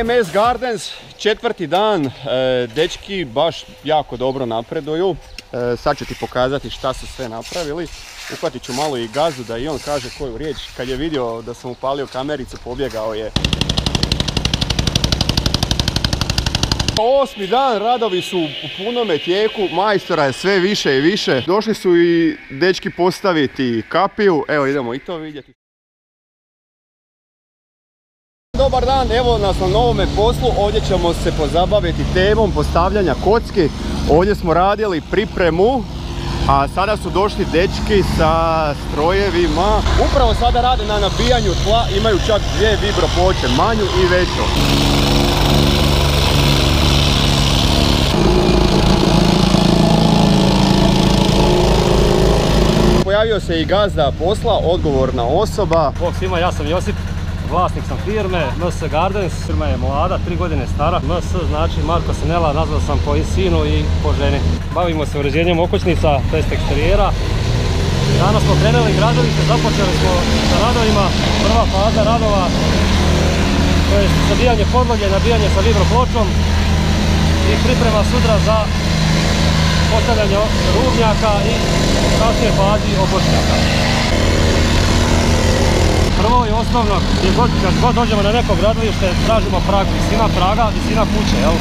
MS Gardens, 4. dan, dečki baš jako dobro napreduju. Sad ću ti pokazati šta su sve napravili. Uhvatit ću malo i Gazu da i on kaže koju riječ. Kad je vidio da sam upalio kamericu, pobjegao je. 8. dan, radovi su u punome tijeku, majstora je sve više i više. Došli su i dečki postaviti kapiju, evo idemo i to vidjeti. Dobar dan, evo nas na novome poslu, ovdje ćemo se pozabaviti temom postavljanja kocki. Ovdje smo radili pripremu, a sada su došli dečki sa strojevima. Upravo sada rade na nabijanju tla, imaju čak 2 vibro ploče, manju i veću. Pojavio se i gazda posla, odgovorna osoba. Bog svima, ja sam Josip, vlasnik sam firme MS Gardens. Firma je mlada, 3 godine stara. MS znači Marko Sinela, nazvao sam po sinu i po ženi. Bavimo se uređenjem okućnica, tj. eksterijera. Danas smo krenuli gradilište, započeli smo sa radovima. Prva faza radova, to je sabijanje podloge, nabijanje sa vibro pločom i priprema sutra za postavljanje rubnjaka i u kasnijoj fazi obočnjaka. Prvo i osnovno, kad god dođemo na neko gradilište, tražimo prag, visina praga, visina kuće, jel?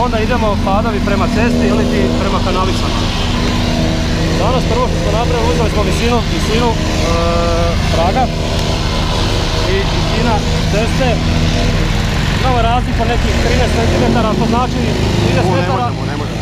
Onda idemo padovi prema cesti ili prema kanalicama. Danas prvo što smo napravili, uzeli smo visinu praga i visina ceste. Imamo razliku nekih 13 cm, to znači 30 metara. Ne možemo.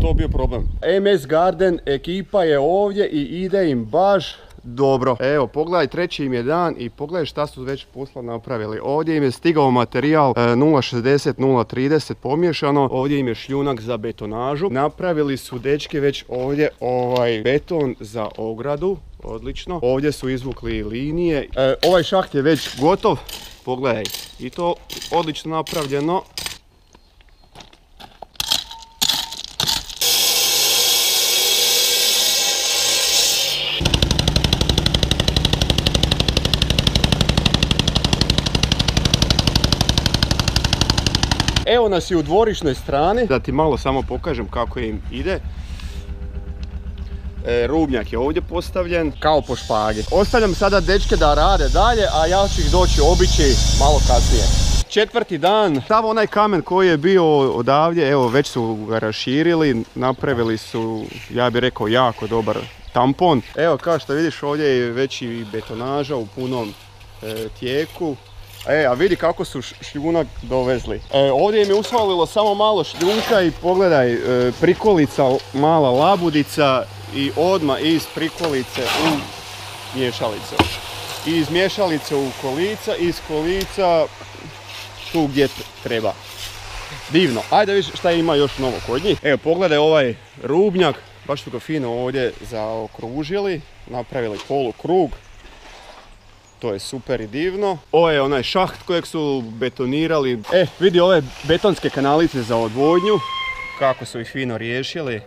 To bio problem. MS Garden ekipa je ovdje i ide im baš dobro. Evo, pogledaj, 3. im je dan i pogledaj šta su već posla napravili. Ovdje im je stigao materijal 0,60, 0,30 pomiješano. Ovdje im je šljunak za betonažu. Napravili su dečki već ovdje beton za ogradu. Odlično. Ovdje su izvukli linije. Ovaj šaht je već gotov. Pogledaj. I to odlično napravljeno. Evo nas i u dvorišnoj strani, da ti malo samo pokažem kako im ide. Rubnjak je ovdje postavljen, kao po špagi. Ostavljam sada dečke da rade dalje, a ja ću ih doći obići malo kasnije. 4. dan, sav onaj kamen koji je bio odavdje, evo već su ga raširili, napravili su, ja bih rekao, jako dobar tampon. Evo kao što vidiš, ovdje je već i betonaža u punom tijeku. A vidi kako su šljunak dovezli. Ovdje im je usvalilo samo malo šljunka i pogledaj, prikolica, mala labudica i odmah iz prikolice u mješalicu. I iz mješalice u kolica, iz kolica tu gdje treba. Divno. Ajde vidiš šta ima još novo kod njih. Evo pogledaj ovaj rubnjak, baš su ga fino ovdje zaokružili, napravili polukrug. To je super i divno. Ovo je onaj šaht kojeg su betonirali. Vidi ove betonske kanalice za odvodnju, kako su ih fino riješili.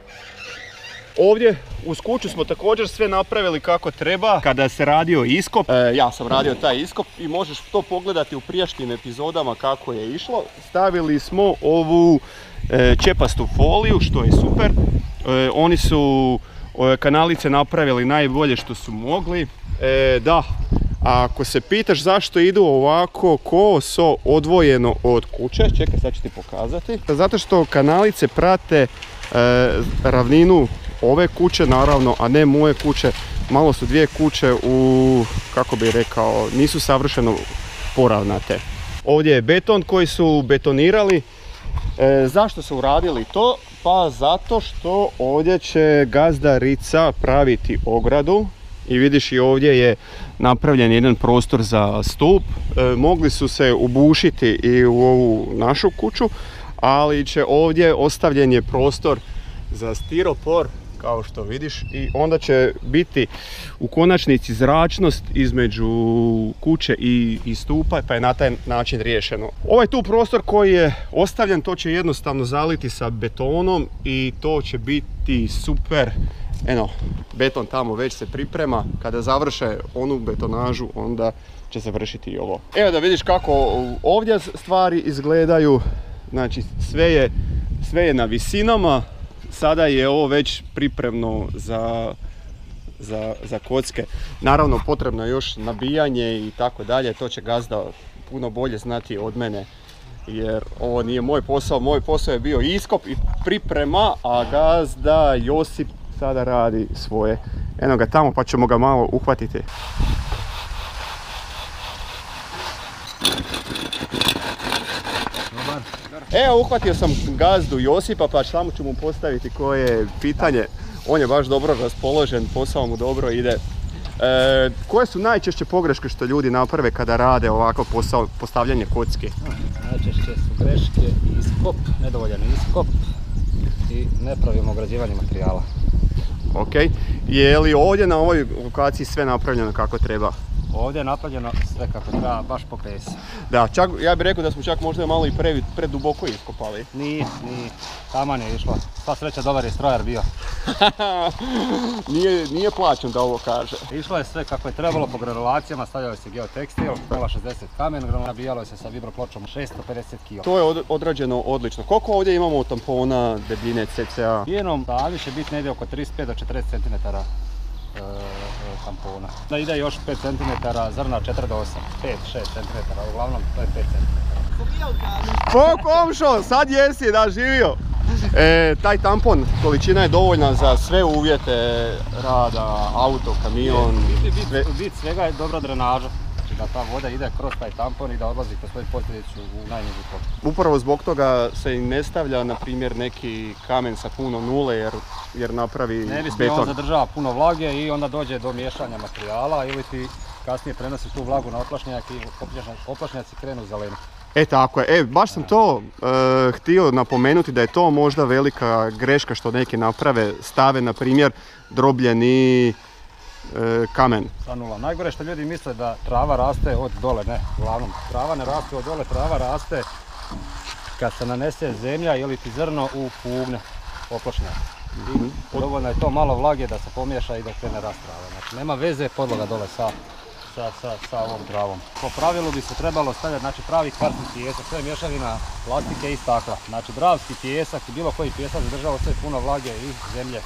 Ovdje uz kuću smo također sve napravili kako treba. Kada se radio iskop, ja sam radio taj iskop i možeš to pogledati u prijašnjim epizodama kako je išlo. Stavili smo ovu čepastu foliju, što je super. Oni su kanalice napravili najbolje što su mogli. Da. A ako se pitaš zašto idu ovako koso odvojeno od kuće, čekaj sad ću ti pokazati. Zato što kanalice prate ravninu ove kuće naravno, a ne moje kuće. malo su dvije kuće u, kako bih rekao, nisu savršeno poravnate. Ovdje je beton koji su betonirali. Zašto su uradili to? Pa zato što ovdje će gazda Rica praviti ogradu i vidiš i ovdje je napravljen jedan prostor za stup. Mogli su se ubušiti i u ovu našu kuću, ali će ovdje ostavljen je prostor za stiropor, kao što vidiš, i onda će biti u konačnici zračnost između kuće i stupa, pa je na taj način riješeno. Ovaj tu prostor koji je ostavljen, to će jednostavno zaliti sa betonom i to će biti super. Eno, beton tamo već se priprema, kada završe onu betonažu onda će se vršiti i ovo. Evo da vidiš kako ovdje stvari izgledaju, znači sve je na visinama. Sada je ovo već pripremno za kocke. Naravno potrebno je još nabijanje i tako dalje, to će gazda puno bolje znati od mene. Jer ovo nije moj posao je bio iskop i priprema, a gazda Josip sada radi svoje. Eno ga tamo pa ćemo ga malo uhvatiti. Evo, uhvatio sam gazdu Josipa, pa samo ću mu postaviti koje pitanje. On je baš dobro raspoložen, posao mu dobro ide. Koje su najčešće pogreške što ljudi naprave kada rade ovako postavljanje kocki? Najčešće su greške iskop, nedovoljan iskop i nepravilno ograđivanje materijala. Ok, je li ovdje na ovoj lokaciji sve napravljeno kako treba? Ovdje je napravljeno sve kako treba, baš po pesi. Da, čak, ja bih rekao da smo čak možda malo i preduboko iskopali. Nije, taman je išlo. Sva sreća, dobar je strojar bio. Nije plaćen da ovo kaže. Išlo je sve kako je trebalo, po granulacijama, stavljalo se geotekstil, 0,60 kamen, nabijalo se sa vibropločom 650 kg. To je odrađeno odlično. Koliko ovdje imamo tampona debljine cca? Jednom stavi će biti negdje oko 35 do 40 cm tampona. Da ide još 5 cm zrna, 4 do 8, 5-6 cm, uglavnom to je 5 cm. Po komšo, sad jesi da živio. Taj tampon, količina je dovoljna za sve uvjete rada, auto, kamion. Bit svega je dobra drenaža. Znači da ta voda ide kroz taj tampon i da odlazi kroz svoju posljedicu u najnižu točku. Upravo zbog toga se i ne stavlja, na primjer, neki kamen sa puno nule jer napravi beton. Ne bi smije, on zadržava puno vlage i onda dođe do miješanja materijala ili ti kasnije prenosi tu vlagu na oplašnjak i oplašnjaci krenu zeleni. Tako je, baš sam to htio napomenuti da je to možda velika greška što neki naprave, stave na primjer drobljeni kamen. Sa nula. Najgore što ljudi misle da trava raste od dole, ne, uglavnom trava ne raste od dole, trava raste kad se nanese zemlja ili ti zrno u pugne oplašnjak. I dovoljno je to malo vlage da se pomiješa i da krene rast trava. Znači nema veze podloga dole sa ovom travom. Po pravilu bi se trebalo stavljati, znači, pravi kvartni pijesak, sve je mješavina plastike i stakla. Znači dravski pijesak i bilo koji pijesak zadržava sve puno vlage i zemlje.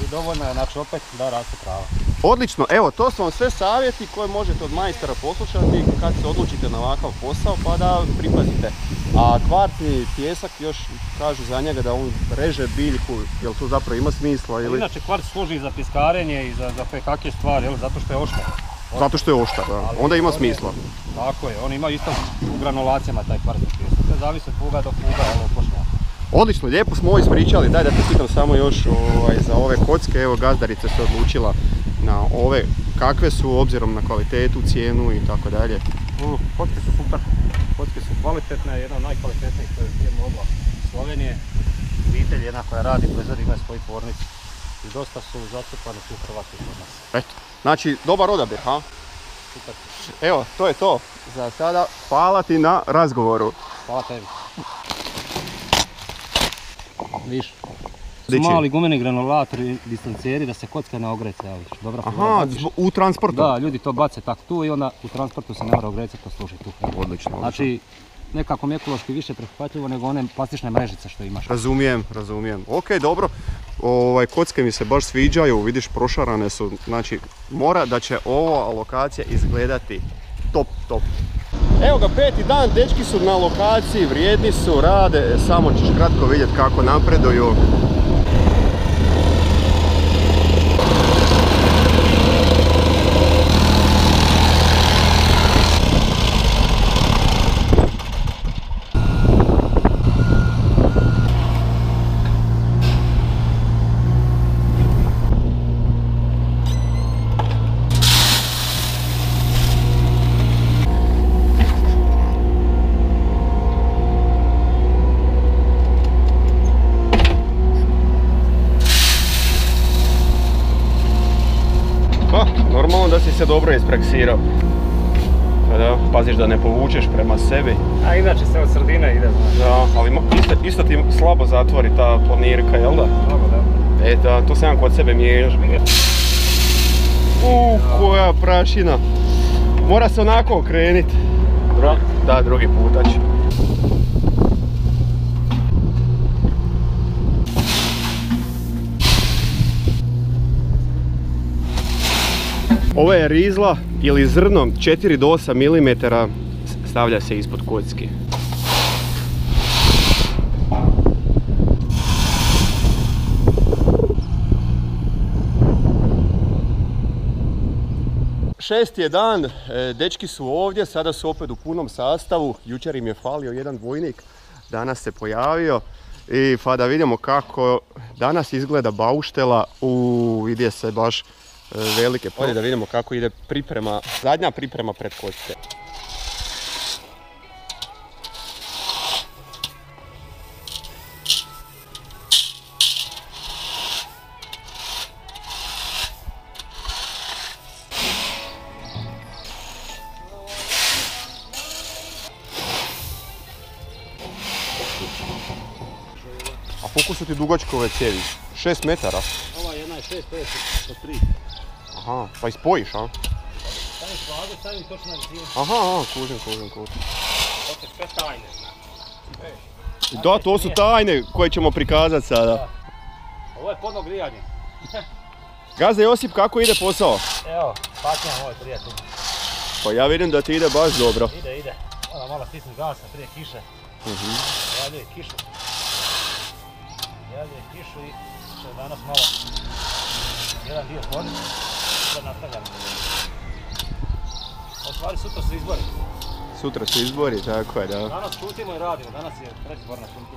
I dovoljno je, znači, opet da raste trava. Odlično, evo, to su vam sve savjeti koje možete od majstora poslušati kad se odlučite na ovakav posao, pa da pripazite. A kvartni pijesak, još kažu za njega da on reže biljku, jel to zapravo ima smisla? Ili... Inače, kvart služi za piskarenje i za kakve stvari, jel, zato što je oštar. Zato što je oštar, da. Onda ima smisla. Tako je, on ima isto u granulacijama taj kvartni pijesak. To zavisi od fuga do fuga, ovo pošnjaka. Odlično, lijepo smo ovo ispričali, daj da te pitam samo još za ove kocke, evo gazdarica se odlučila na ove, kakve su obzirom na kvalitetu, cijenu i tako dalje. Kocke su super, kocke su kvalitetne, jedna od najkvalitetnijih koje je mogla Slovenije. Obitelj jedna koja radi, proizvodi, ima svoju tvornicu i dosta su zacrpani tu u Hrvatskoj kod nas. Eto, znači dobar odabir, ha? Super. Evo, to je to za sada, hvala ti na razgovoru. Hvala tebi. Viš, su mali gumeni granulatori, distancijeri da se kocka ne ogreca, viš, dobra fora. Aha, u transportu? Da, ljudi to bace tak tu i onda u transportu se ne mora ogrecati, to služi tu. Odlično. Znači, nekako ekološki više prihvatljivo nego one plastične mrežice što imaš. Razumijem. Ok, dobro. Kocke mi se baš sviđaju, vidiš, prošarane su. Znači, mora da će ova lokacija izgledati top. Evo ga, 5. dan, dečki su na lokaciji, vrijedni su, rade, samo ćeš kratko vidjeti kako napreduju. se dobro ispraksirao. Da, paziš da ne povučeš prema sebi. A inače se od sredine ide, znaš. Da, ali isto ti slabo zatvori ta planirka, jel da? Dobro, da. Da, to sam kod sebe mijenjaš. Koja prašina. Mora se onako okrenit. Da, drugi putač. Ovo je rizla ili zrno 4 do 8 mm, stavlja se ispod kocki. Šesti je dan, dečki su ovdje, sada su opet u punom sastavu. Jučer im je falio jedan dvojnik, danas se pojavio. I pa da vidimo kako danas izgleda bauštela, vidi se baš velike. Ovdje da vidimo kako ide priprema, zadnja priprema pred kocke. A koliko su ti dugačke ove cijevi? 6 metara? Ova jedna je 6, to je 3. Aha, pa i spojiš, a? Stavim slagu, stavim točno na visinu. Aha, kužim. To se sve tajne, znaš. Da, to su tajne koje ćemo prikazati sada. Ovo je podno grijanje. Gazda Josip, kako ide posao? Evo, patnja moj prijatelj. Pa ja vidim da ti ide baš dobro. Ide. Moram malo stisnuti gasa prije kiše. Javljuje kišu. I će danas malo jedan dio stvoriti. Sad nastavljamo. U stvari sutra su izbori. Sutra su izbori, tako je, da. Danas šutimo i radimo, danas je predizborna šutu.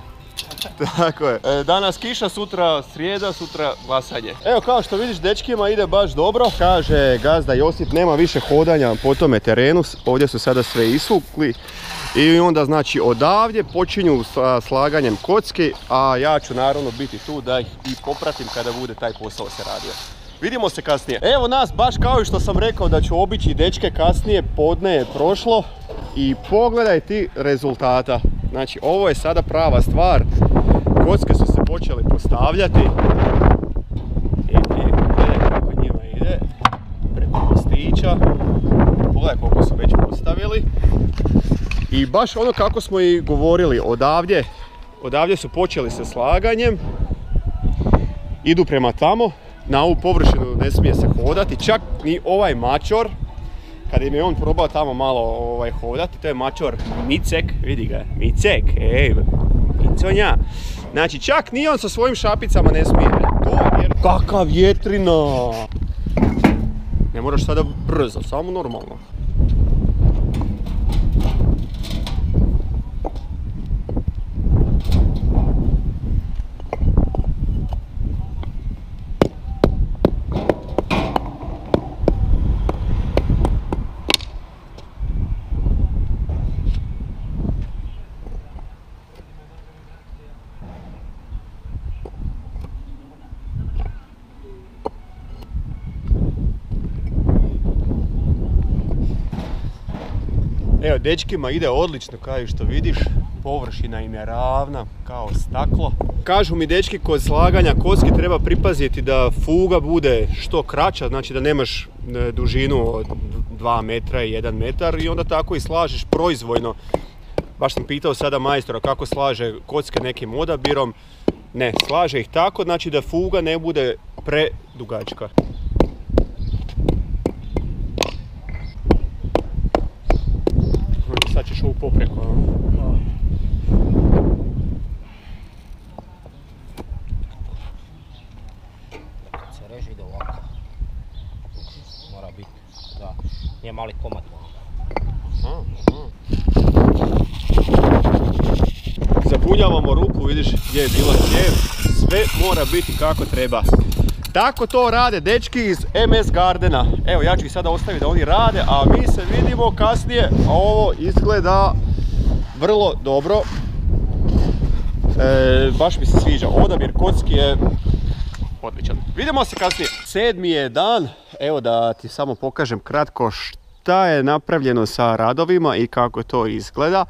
Tako je. Danas kiša, sutra srijeda, sutra glasanje. Evo, kao što vidiš, dečkima ide baš dobro. Kaže gazda Josip, nema više hodanja po tome terenu. Ovdje su sada sve isvukli. I onda znači odavdje počinju sa slaganjem kocki, a ja ću naravno biti tu da ih i popratim kada bude taj posao se radio. Vidimo se kasnije. Evo nas, baš kao i što sam rekao da ću obići dečke kasnije, podne je prošlo i pogledaj ti rezultata. Znači ovo je sada prava stvar. Kocke su se počele postavljati. I gledaj kako njima ide. Preko mostića. Pogledaj koliko su već postavili. I baš ono kako smo i govorili, odavdje su počeli sa slaganjem. Idu prema tamo. Na ovu površinu ne smije se hodati, čak ni ovaj mačor. Kada im je on probao tamo malo hodati, to je mačor Micek, vidi ga, Micek, Miconja. Znači čak ni on sa svojim šapicama ne smije. Kakav vjetrina! Ne moraš sada brzo, samo normalno. Evo, dečkima ide odlično, kao što vidiš, površina im je ravna, kao staklo. Kažu mi dečki, kod slaganja kocki treba pripaziti da fuga bude što kraća, znači da nemaš dužinu od 2 metra i 1 metar i onda tako i slažeš proizvoljno. Baš sam pitao sada majstora kako slaže kocke nekim odabirom. Ne, slaže ih tako, znači da fuga ne bude predugačka. Sad ćeš ovu popreko. Kad se reže ide ovako. Mora biti, da, nije mali komad. Zapunjavamo rupu, vidiš gdje je bila cijev. Sve mora biti kako treba. Tako to rade dečki iz MS Gardena. Evo, ja ću ih sada ostaviti da oni rade, a mi se vidimo kasnije. A ovo izgleda vrlo dobro. Baš mi se sviđa. Odabir kocki je odličan. Vidimo se kasnije. 7. je dan. evo da ti samo pokažem kratko šta je napravljeno sa radovima i kako to izgleda.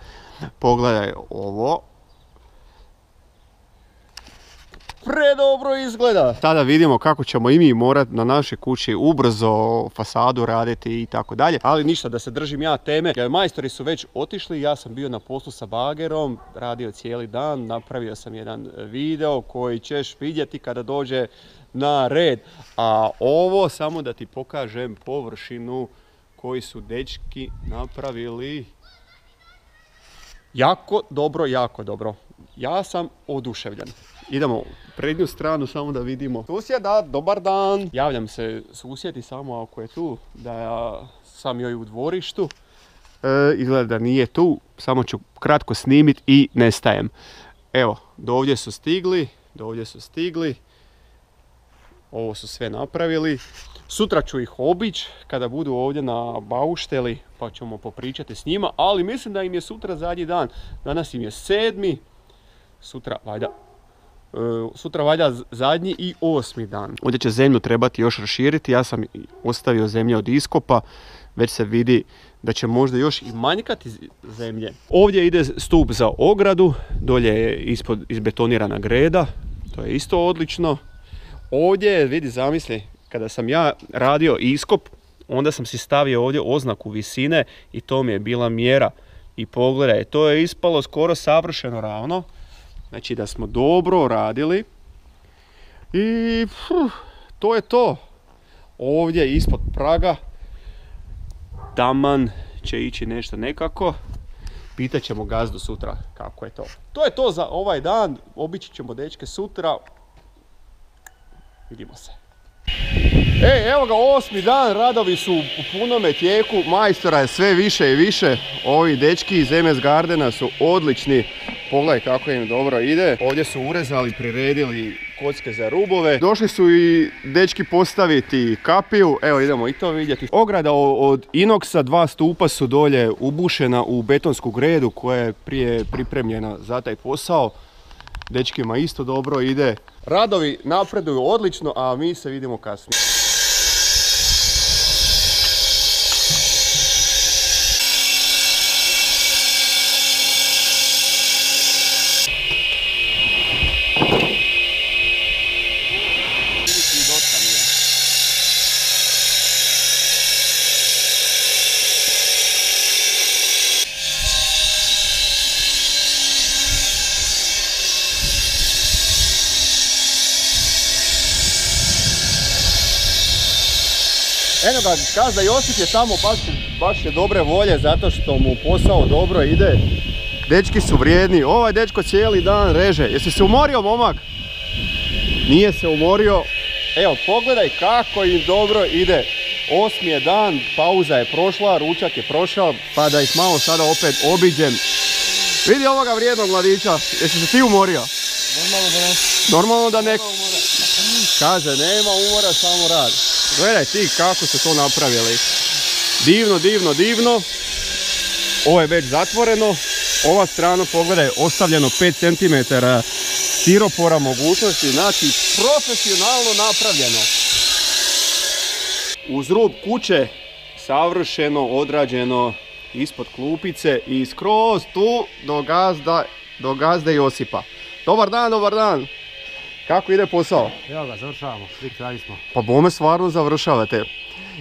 Pogledaj ovo. Predobro izgleda. Sada vidimo kako ćemo i mi morati na našoj kući ubrzo fasadu raditi i tako dalje. Ali ništa, da se držim ja teme. Majstori su već otišli, ja sam bio na poslu sa bagerom, radio cijeli dan, napravio sam jedan video koji ćeš vidjeti kada dođe na red. A ovo samo da ti pokažem površinu koji su dečki napravili. Jako dobro, jako dobro. Ja sam oduševljen. Idemo u prednju stranu samo da vidimo. Susjeda, dobar dan. Javljam se susjedi samo ako je tu, da ja sam joj u dvorištu. Izgleda da nije tu, samo ću kratko snimit i nestajem. Evo, do ovdje su stigli. Ovo su sve napravili. Sutra ću ih obići kada budu ovdje na baušteli, pa ćemo popričati s njima, ali mislim da im je sutra zadnji dan. Danas im je 7. Sutra valjda zadnji i 8. dan. Ovdje će zemlju trebati još raširiti, ja sam ostavio zemlje od iskopa, već se vidi da će možda još i manjkati zemlje. Ovdje ide stup za ogradu, dolje je izbetonirana greda, to je isto odlično. Ovdje, vidi, zamisli, kada sam ja radio iskop, onda sam si stavio ovdje oznaku visine i to mi je bila mjera. I pogledaj, to je ispalo skoro savršeno ravno. Znači da smo dobro radili. I to je to. Ovdje ispod praga taman će ići nešto nekako. Pitat ćemo gazdu sutra kako je to. To je to za ovaj dan. Obići ćemo dečke sutra. Vidimo se. Evo ga, 8. dan, radovi su u punome tijeku, majstora je sve više i više. Ovi dečki iz MS Gardena su odlični. Pogledaj kako im dobro ide. Ovdje su urezali, priredili kocke za rubove. Došli su i dečki postaviti kapiju. Evo, idemo i to vidjeti. Ograda od inoksa, 2 stupa su dolje ubušena u betonsku gredu koja je prije pripremljena za taj posao. Dečkima isto dobro ide. Radovi napreduju odlično, a mi se vidimo kasnije. Eno ga, gazda Josip je tamo baš je dobre volje zato što mu posao dobro ide. Dečki su vrijedni, ovaj dečko cijeli dan reže. Jesi se umorio, momak? Nije se umorio. Evo, pogledaj kako im dobro ide. 8. je dan, pauza je prošla, ručak je prošao, pa da ih malo sada opet obiđem. Vidi ovoga vrijednog mladića, jesi se ti umorio? Normalno da ne. Kaže, nema umora, samo rad. Gledaj ti kako su to napravili. Divno, divno, divno. Ovo je već zatvoreno. Ova strana, pogledaj, ostavljeno 5 cm stiropora mogućnosti. Znači, profesionalno napravljeno. Uz rub kuće, savršeno odrađeno ispod klupice i skroz tu do gazde Josipa. Dobar dan, dobar dan. Kako ide posao? Evo ga, završavamo, svi kralji smo. Pa bome stvarno završavate.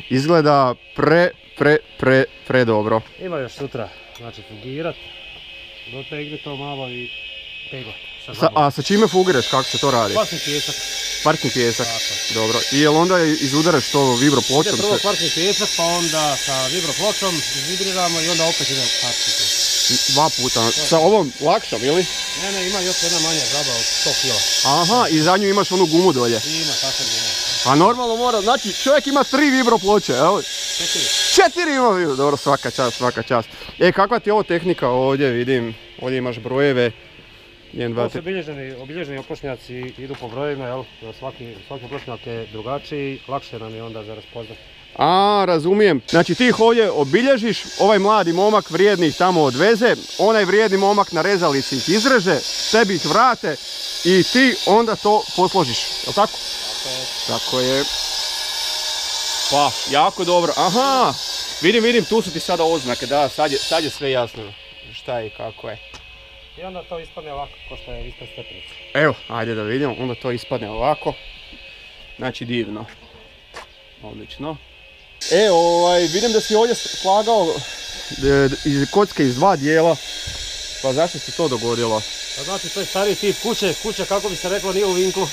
Izgleda pre dobro. Ima još sutra, znači fugirat, dotegni to malo i peglat. A sa čime fugiraš, kako se to radi? Kvartni pjesak. Kvartni pjesak, dobro. I jel onda izudaraš to vibro pločom? Ide prvo kvartni pjesak, pa onda sa vibro pločom izvibriramo i onda opet ide kvartni pjesak. 2 puta, sa ovom lakšom, ili? Ne, ima još jedna manja žaba od 100 kg. Aha, i za nju imaš onu gumu dolje? Ima, tako gumu. A normalno mora, znači čovjek ima 3 vibro ploče, evo? 4 ima vibro, dobro, svaka čast, svaka čast. Kakva ti je ovo tehnika ovdje, vidim, ovdje imaš brojeve. Ovo su obilježeni okošnjaci, idu po brojevima, jel? Svaki okošnjak je drugačiji, lakše nam je onda za raspoznat. A, razumijem. Znači ti ih ovdje obilježiš, ovaj mladi momak vrijedni ih tamo odveze, onaj vrijedni momak na rezalici ih izreže, tebi ih vrate i ti onda to posložiš, jel tako? Tako je. Pa, jako dobro. Aha, vidim, tu su ti sada oznake, da, sad je sve jasno šta je i kako je. I onda to ispadne ovako, ko što je ispred stepenice. Evo, ajde da vidimo, onda to ispadne ovako. Znači divno. Odlično. Vidim da si ovdje slagao kocke iz dva dijela. Pa zašto se to dogodilo? Znači to je stariji tip kuće kako bi se reklo nije u vinklu.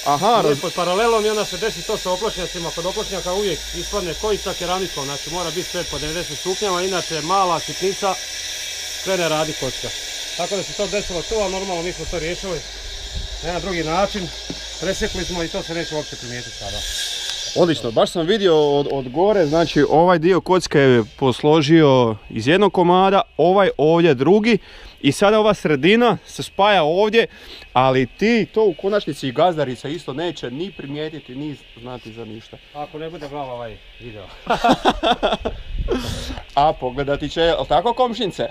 Aha, nije pod paralelom i onda se desi to sa opločnjacima. Kod opločnjaka uvijek ispadne kojica keramikom, znači mora biti sve po 90 stupnjeva, inače mala sitnica krene radi kocka. Tako da se to desilo tu, a normalno mi smo to riješili na jedan drugi način. Presjekli smo i to se neće uopće primijetiti sada. Odlično, baš sam vidio od gore, znači ovaj dio kocka je posložio iz jednog komada, ovaj ovdje drugi i sada ova sredina se spaja ovdje, ali ti to u konačnici i gazdarica isto neće ni primijetiti, ni znati za ništa. Ako ne bude glava ovaj video. A pogledati će, ali tako komšince?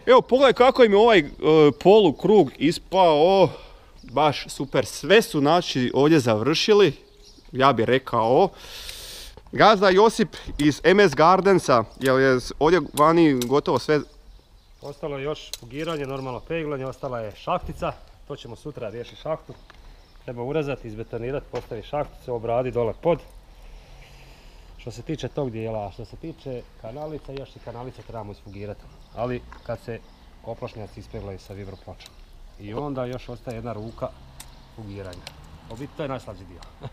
Evo pogledaj kako im je ovaj polukrug ispao, baš super, sve su znači ovdje završili. Ja bih rekao, gazda Josip iz MS Gardensa, jer je ovdje vani gotovo sve. Ostalo je još fugiranje, normalno peglanje, ostala je šahtica, to ćemo sutra riješiti šahtu. Treba urezati, izbetonirati, postaviti šahticu, obraditi dole pod. Što se tiče tog dijela, što se tiče kanalica, još i kanalice trebamo isfugirati, ali kad se opločnjaci ispeglaju sa vibropločom. I onda još ostaje jedna ruka fugiranja. To je najslađi dio.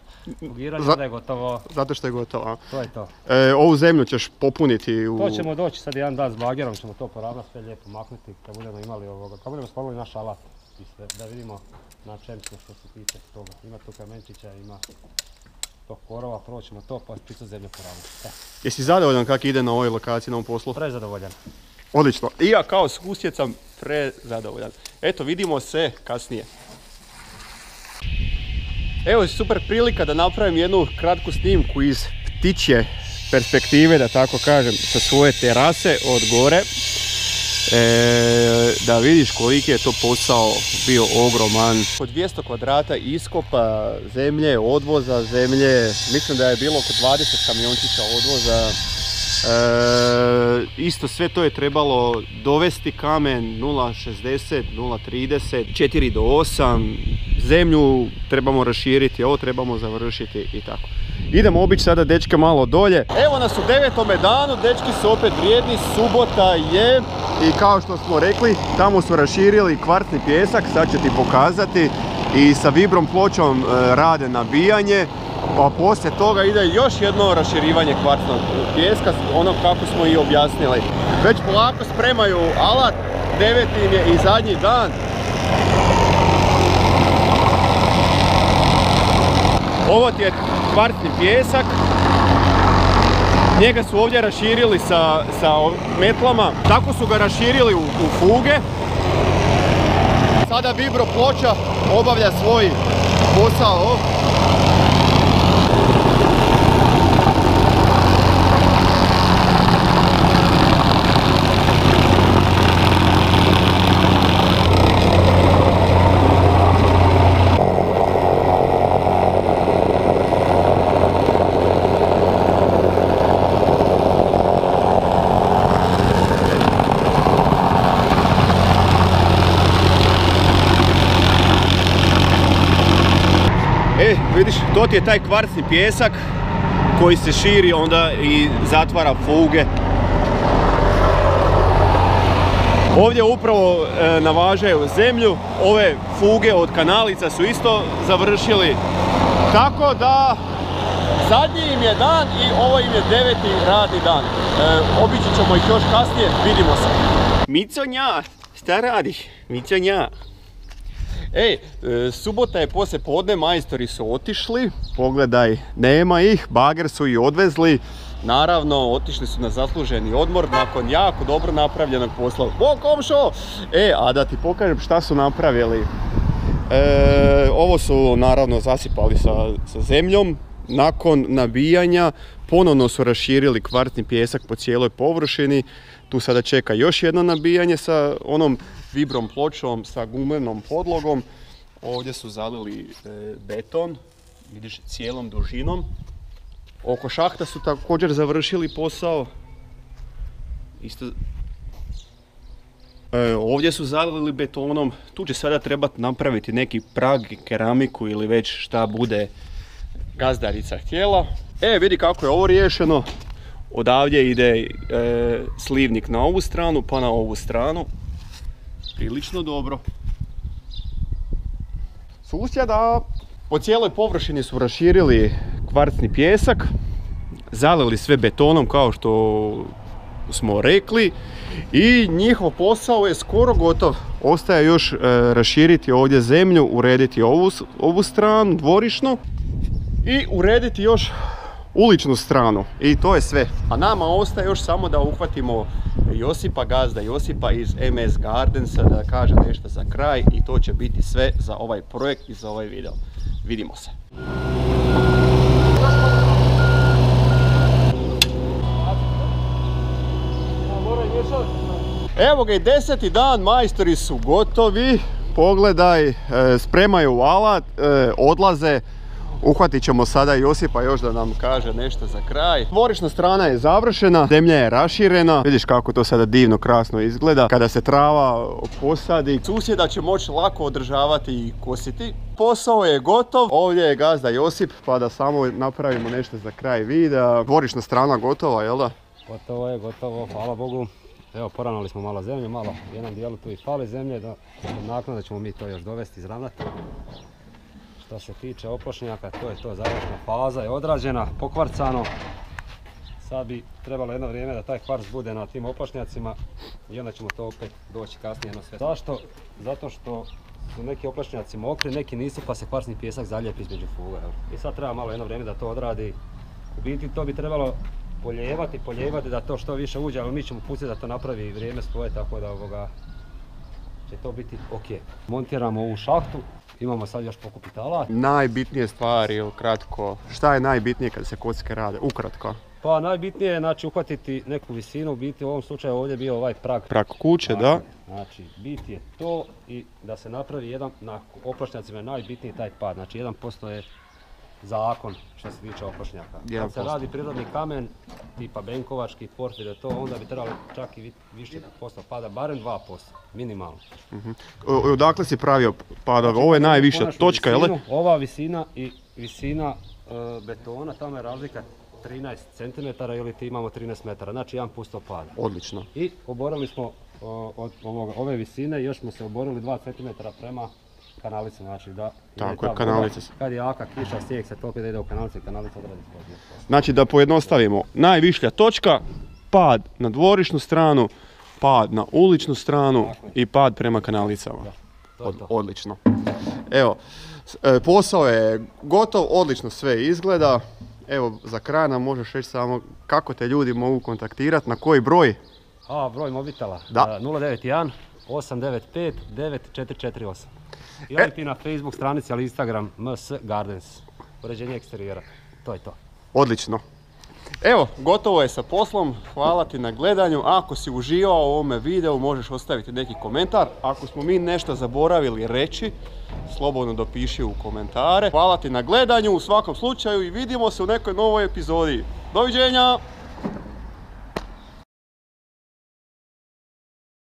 Fugiranje onda je gotovo. Zato što je gotovo, a? To je to. Ovu zemlju ćeš popuniti u... To ćemo doći sad jedan dan s bagerom, ćemo to poravnati, sve lijepo maknuti kad budemo imali ovoga. Kad budemo spalili naš alat i sve, da vidimo na čem smo što se tiče toga. Ima tu kamenčića, ima tog korova, prvo ćemo to pa čisto zemlju poravnati. Jesi zadovoljan kako ide na ovoj lokaciji, na ovom poslu? Prezadovoljan. Odlično. I ja kao susjed sam prezadovoljan. Eto, vidimo se kasnije. Evo super prilika da napravim jednu kratku snimku iz ptičje perspektive, da tako kažem, sa svoje terase od gore. Da vidiš koliki je to posao bio ogroman. Oko 200 kvadrata iskopa zemlje, odvoza zemlje, mislim da je bilo oko 20 kamiončića odvoza. Isto sve to je trebalo dovesti kamen 0,60, 0,30, 4 do 8, zemlju trebamo raširiti, ovo trebamo završiti i tako. Idemo obići sada dečke malo dolje. Evo nas u 9. danu, dečki su opet vrijedni, subota je i kao što smo rekli, tamo su raširili kvartni pjesak, sad ću ti pokazati i sa vibrom pločom rade nabijanje. Pa poslije toga ide još jedno raširivanje kvartnog pijeska, ono kako smo i objasnili. Već polako spremaju alat, 9. im je i zadnji dan. Ovo ti je kvartni pijesak. Njega su ovdje raširili sa metlama, tako su ga raširili u fuge. Sada vibro ploča obavlja svoj posao. Vidiš, to ti je taj kvartni pijesak koji se širi onda i zatvara fuge. Ovdje upravo navažaju zemlju, ove fuge od kanalica su isto završili. Tako da zadnji im je dan i ovo im je 9. radni dan. Obići ćemo ih još kasnije, vidimo se. Miconja, šta radiš? Miconja. Subota je poslije podne, majstori su otišli, pogledaj, nema ih, bager su i odvezli, naravno otišli su na zasluženi odmor nakon jako dobro napravljenog posla. O, komšo! A da ti pokažem šta su napravili. Ovo su naravno zasipali sa zemljom, nakon nabijanja ponovno su raširili kvartni pijesak po cijeloj površini. Tu sada čeka još jedno nabijanje sa onom vibrom pločom sa gumenom podlogom. Ovdje su zalili beton, vidiš, cijelom dužinom. Oko šahta su također završili posao. Isto... ovdje su zalili betonom, tu će sada trebati napraviti neki prag, keramiku ili već šta bude gazdarica htjela. Vidi kako je ovo riješeno. Odavdje ide slivnik na ovu stranu pa na ovu stranu. Prilično dobro. Susjeda po cijeloj površini su raširili kvarcni pijesak, zalili sve betonom kao što smo rekli i njihov posao je skoro gotov. Ostaje još raširiti ovdje zemlju, urediti ovu stranu dvorišnu i urediti još uličnu stranu i to je sve. A nama ostaje još samo da uhvatimo Josipa, gazda Josipa iz MS Gardensa, da kaže nešto za kraj i to će biti sve za ovaj projekt i za ovaj video. Vidimo se. Evo ga i 10. dan, majstori su gotovi. Pogledaj, spremaju alat, odlaze. Uhvatit ćemo sada Josipa još da nam kaže nešto za kraj. Dvorišna strana je završena, zemlja je raširena. Vidiš kako to sada divno, krasno izgleda. Kada se trava posadi, susjeda će moći lako održavati i kositi. Posao je gotov, ovdje je gazda Josip, pa da samo napravimo nešto za kraj videa. Dvorišna strana gotova, jel da? Gotovo je, gotovo, hvala Bogu. Evo, poravnali smo malo zemlje, malo u jednom dijelu tu i fali zemlje, naknadno ćemo mi to još dovesti, izravnati. Što se tiče opočnjaka, to je to, završna faza je odrađena, pokvarcano. Sad bi trebalo jedno vrijeme da taj kvarc bude na tim opočnjacima i onda ćemo to opet doći kasnije na sve. Zašto? Zato što su neki opočnjaci mokri, neki nisu, pa se kvarcni pijesak zalijepi između fuga. I sad treba malo jedno vrijeme da to odradi. U biti to bi trebalo poljevati da to što više uđe, ali mi ćemo pustiti da to napravi vrijeme svoje, tako da će to biti ok. Montiramo ovu šahtu, imamo sad još pokupiti alat. Najbitnije stvari, kratko, šta je najbitnije kad se kocke rade, ukratko? Pa najbitnije je znači uhvatiti neku visinu, u biti u ovom slučaju ovdje je bio ovaj prag. Prag kuće, da. Znači bit je to i da se napravi jedan, na opočnjacima je najbitniji taj pad, znači 1% je zakon što se tiče opočnjaka. Kad se radi prirodni kamen, tipa benkovački, porfir, to onda bi trebalo čak i više posto pada, barem 2%, minimalno. Odakle si pravio padove? Znači, ovo je najviša točka, jel? Ova visina i visina betona, tamo je razlika 13 cm ili ti imamo 13 metara, znači 1% pada. Odlično. I oborili smo od ove visine, još smo se oborili 2 cm prema kanalice, znači da tako je, kanalice. Kad je jaka kiša, snijeg se topi da ide u kanalice i kanalica odradi svoj. Znači da pojednostavimo, najvišlja točka, pad na dvorišnu stranu, pad na uličnu stranu i pad prema kanalicama. Da, to. Odlično. Evo, posao je gotov, odlično sve izgleda. Evo, za kraj nam možeš reći samo kako te ljudi mogu kontaktirati, na koji broj? Broj mobitela, da. 091 895 9448. Ili ti na Facebook stranici, ali Instagram MS Gardens, uređenje eksterijera, to je to. Odlično. Evo, gotovo je sa poslom, hvala ti na gledanju. Ako si uživao u ovome videu, možeš ostaviti neki komentar. Ako smo mi nešto zaboravili reći, slobodno dopiši u komentare. Hvala ti na gledanju u svakom slučaju i vidimo se u nekoj novoj epizodi. Doviđenja!